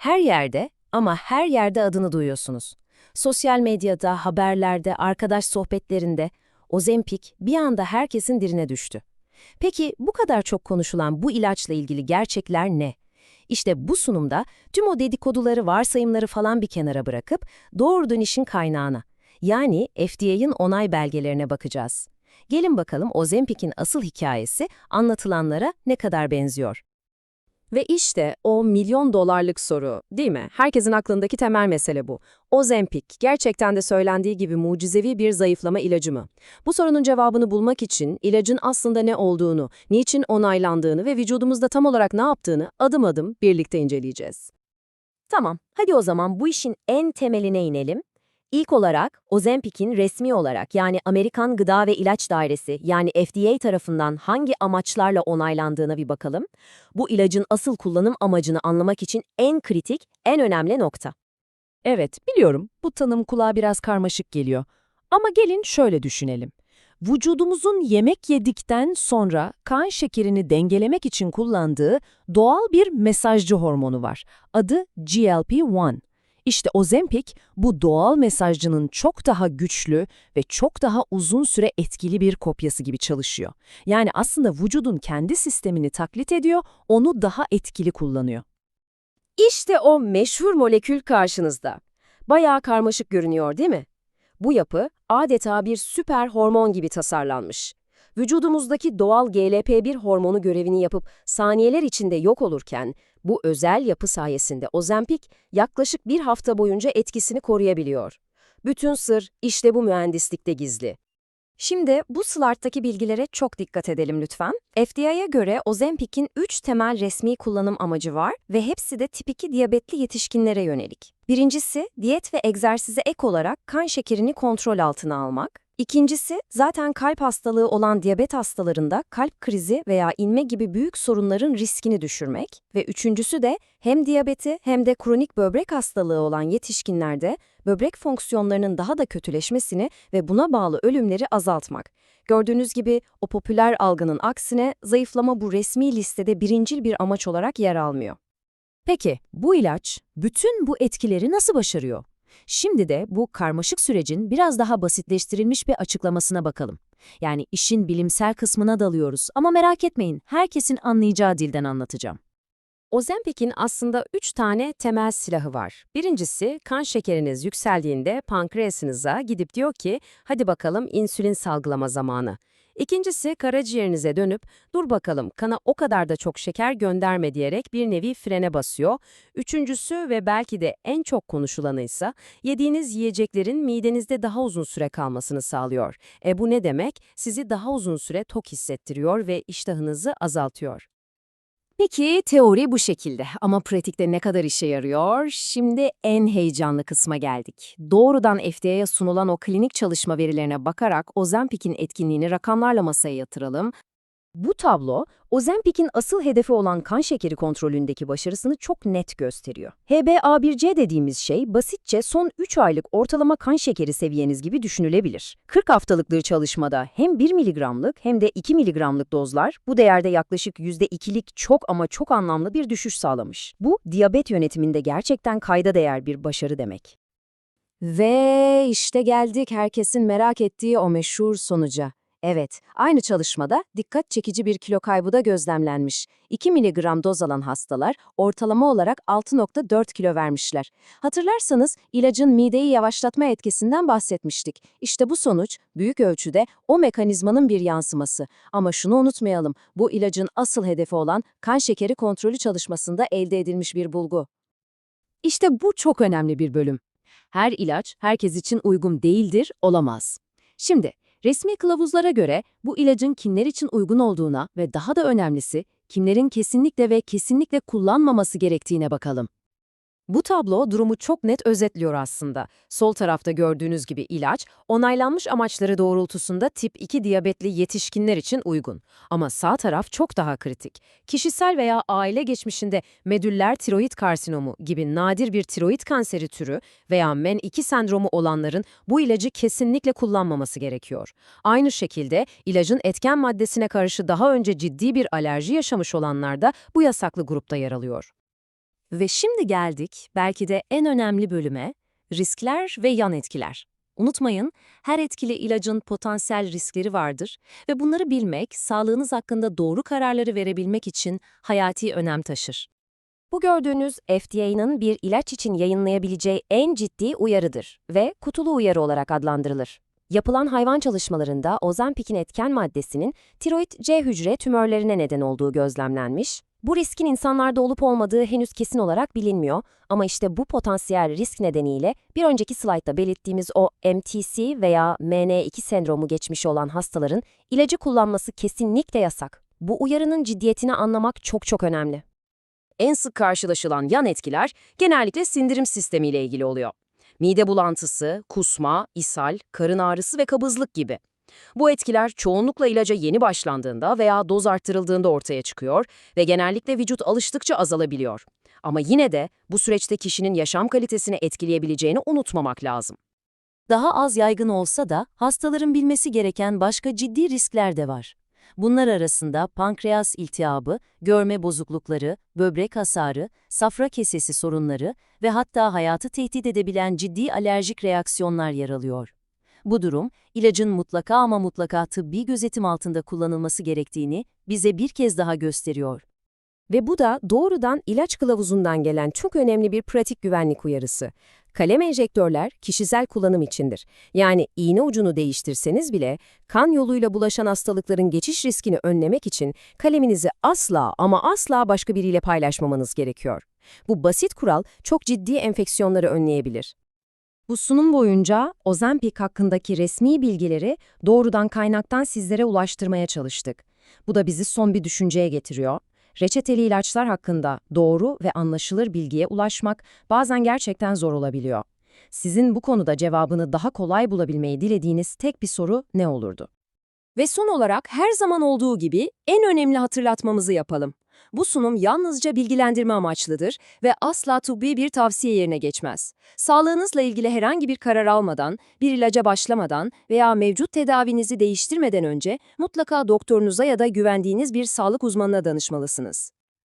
Her yerde ama her yerde adını duyuyorsunuz. Sosyal medyada, haberlerde, arkadaş sohbetlerinde Ozempic bir anda herkesin diline düştü. Peki bu kadar çok konuşulan bu ilaçla ilgili gerçekler ne? İşte bu sunumda tüm o dedikoduları, varsayımları falan bir kenara bırakıp doğrudan işin kaynağına, yani FDA'nın onay belgelerine bakacağız. Gelin bakalım Ozempic'in asıl hikayesi anlatılanlara ne kadar benziyor. Ve işte o milyon dolarlık soru, değil mi? Herkesin aklındaki temel mesele bu. Ozempic, gerçekten de söylendiği gibi mucizevi bir zayıflama ilacı mı? Bu sorunun cevabını bulmak için ilacın aslında ne olduğunu, niçin onaylandığını ve vücudumuzda tam olarak ne yaptığını adım adım birlikte inceleyeceğiz. Tamam, hadi o zaman bu işin en temeline inelim. İlk olarak Ozempic'in resmi olarak yani Amerikan Gıda ve İlaç Dairesi yani FDA tarafından hangi amaçlarla onaylandığına bir bakalım. Bu ilacın asıl kullanım amacını anlamak için en kritik, en önemli nokta. Evet, biliyorum bu tanım kulağa biraz karmaşık geliyor. Ama gelin şöyle düşünelim. Vücudumuzun yemek yedikten sonra kan şekerini dengelemek için kullandığı doğal bir mesajcı hormonu var. Adı GLP-1. İşte Ozempic bu doğal mesajcının çok daha güçlü ve çok daha uzun süre etkili bir kopyası gibi çalışıyor. Yani aslında vücudun kendi sistemini taklit ediyor, onu daha etkili kullanıyor. İşte o meşhur molekül karşınızda. Bayağı karmaşık görünüyor, değil mi? Bu yapı adeta bir süper hormon gibi tasarlanmış. Vücudumuzdaki doğal GLP-1 hormonu görevini yapıp saniyeler içinde yok olurken, bu özel yapı sayesinde Ozempic yaklaşık bir hafta boyunca etkisini koruyabiliyor. Bütün sır işte bu mühendislikte gizli. Şimdi bu slayttaki bilgilere çok dikkat edelim lütfen. FDA'ya göre Ozempic'in 3 temel resmi kullanım amacı var ve hepsi de tip 2 diyabetli yetişkinlere yönelik. Birincisi, diyet ve egzersize ek olarak kan şekerini kontrol altına almak. İkincisi, zaten kalp hastalığı olan diyabet hastalarında kalp krizi veya inme gibi büyük sorunların riskini düşürmek. Ve üçüncüsü de hem diyabeti hem de kronik böbrek hastalığı olan yetişkinlerde böbrek fonksiyonlarının daha da kötüleşmesini ve buna bağlı ölümleri azaltmak. Gördüğünüz gibi o popüler algının aksine zayıflama bu resmi listede birincil bir amaç olarak yer almıyor. Peki, bu ilaç bütün bu etkileri nasıl başarıyor? Şimdi de bu karmaşık sürecin biraz daha basitleştirilmiş bir açıklamasına bakalım. Yani işin bilimsel kısmına dalıyoruz ama merak etmeyin, herkesin anlayacağı dilden anlatacağım. Ozempic'in aslında 3 tane temel silahı var. Birincisi, kan şekeriniz yükseldiğinde pankreasınıza gidip diyor ki, hadi bakalım insülin salgılama zamanı. İkincisi, karaciğerinize dönüp, dur bakalım kana o kadar da çok şeker gönderme diyerek bir nevi frene basıyor. Üçüncüsü ve belki de en çok konuşulanı ise, yediğiniz yiyeceklerin midenizde daha uzun süre kalmasını sağlıyor. Bu ne demek? Sizi daha uzun süre tok hissettiriyor ve iştahınızı azaltıyor. Peki teori bu şekilde ama pratikte ne kadar işe yarıyor? Şimdi en heyecanlı kısma geldik. Doğrudan FDA'ya sunulan o klinik çalışma verilerine bakarak Ozempic'in etkinliğini rakamlarla masaya yatıralım. Bu tablo, Ozempic'in asıl hedefi olan kan şekeri kontrolündeki başarısını çok net gösteriyor. HbA1c dediğimiz şey basitçe son 3 aylık ortalama kan şekeri seviyeniz gibi düşünülebilir. 40 haftalık çalışmada hem 1 miligramlık hem de 2 miligramlık dozlar bu değerde yaklaşık %2'lik çok ama çok anlamlı bir düşüş sağlamış. Bu, diyabet yönetiminde gerçekten kayda değer bir başarı demek. Ve işte geldik herkesin merak ettiği o meşhur sonuca. Evet, aynı çalışmada dikkat çekici bir kilo kaybı da gözlemlenmiş. 2 miligram doz alan hastalar ortalama olarak 6,4 kilo vermişler. Hatırlarsanız ilacın mideyi yavaşlatma etkisinden bahsetmiştik. İşte bu sonuç büyük ölçüde o mekanizmanın bir yansıması. Ama şunu unutmayalım, bu ilacın asıl hedefi olan kan şekeri kontrolü çalışmasında elde edilmiş bir bulgu. İşte bu çok önemli bir bölüm. Her ilaç herkes için uygun değildir, olamaz. Şimdi, resmi kılavuzlara göre bu ilacın kimler için uygun olduğuna ve daha da önemlisi, kimlerin kesinlikle ve kesinlikle kullanmaması gerektiğine bakalım. Bu tablo durumu çok net özetliyor aslında. Sol tarafta gördüğünüz gibi ilaç, onaylanmış amaçları doğrultusunda tip 2 diyabetli yetişkinler için uygun. Ama sağ taraf çok daha kritik. Kişisel veya aile geçmişinde medüller tiroid karsinomu gibi nadir bir tiroid kanseri türü veya MEN2 sendromu olanların bu ilacı kesinlikle kullanmaması gerekiyor. Aynı şekilde ilacın etken maddesine karşı daha önce ciddi bir alerji yaşamış olanlar da bu yasaklı grupta yer alıyor. Ve şimdi geldik belki de en önemli bölüme, riskler ve yan etkiler. Unutmayın, her etkili ilacın potansiyel riskleri vardır ve bunları bilmek, sağlığınız hakkında doğru kararları verebilmek için hayati önem taşır. Bu gördüğünüz FDA'nın bir ilaç için yayınlayabileceği en ciddi uyarıdır ve kutulu uyarı olarak adlandırılır. Yapılan hayvan çalışmalarında Ozempic'in etken maddesinin tiroid C hücre tümörlerine neden olduğu gözlemlenmiş. Bu riskin insanlarda olup olmadığı henüz kesin olarak bilinmiyor ama işte bu potansiyel risk nedeniyle bir önceki slaytta belirttiğimiz o MTC veya MN2 sendromu geçmiş olan hastaların ilacı kullanması kesinlikle yasak. Bu uyarının ciddiyetini anlamak çok önemli. En sık karşılaşılan yan etkiler genellikle sindirim sistemiyle ilgili oluyor. Mide bulantısı, kusma, ishal, karın ağrısı ve kabızlık gibi. Bu etkiler çoğunlukla ilaca yeni başlandığında veya doz arttırıldığında ortaya çıkıyor ve genellikle vücut alıştıkça azalabiliyor. Ama yine de bu süreçte kişinin yaşam kalitesini etkileyebileceğini unutmamak lazım. Daha az yaygın olsa da hastaların bilmesi gereken başka ciddi riskler de var. Bunlar arasında pankreas iltihabı, görme bozuklukları, böbrek hasarı, safra kesesi sorunları ve hatta hayatı tehdit edebilen ciddi alerjik reaksiyonlar yer alıyor. Bu durum, ilacın mutlaka ama mutlaka tıbbi gözetim altında kullanılması gerektiğini bize bir kez daha gösteriyor. Ve bu da doğrudan ilaç kılavuzundan gelen çok önemli bir pratik güvenlik uyarısı. Kalem enjektörler kişisel kullanım içindir. Yani iğne ucunu değiştirseniz bile kan yoluyla bulaşan hastalıkların geçiş riskini önlemek için kaleminizi asla ama asla başka biriyle paylaşmamanız gerekiyor. Bu basit kural çok ciddi enfeksiyonları önleyebilir. Bu sunum boyunca Ozempic hakkındaki resmi bilgileri doğrudan kaynaktan sizlere ulaştırmaya çalıştık. Bu da bizi son bir düşünceye getiriyor. Reçeteli ilaçlar hakkında doğru ve anlaşılır bilgiye ulaşmak bazen gerçekten zor olabiliyor. Sizin bu konuda cevabını daha kolay bulabilmeyi dilediğiniz tek bir soru ne olurdu? Ve son olarak her zaman olduğu gibi en önemli hatırlatmamızı yapalım. Bu sunum yalnızca bilgilendirme amaçlıdır ve asla tıbbi bir tavsiye yerine geçmez. Sağlığınızla ilgili herhangi bir karar almadan, bir ilaca başlamadan veya mevcut tedavinizi değiştirmeden önce mutlaka doktorunuza ya da güvendiğiniz bir sağlık uzmanına danışmalısınız.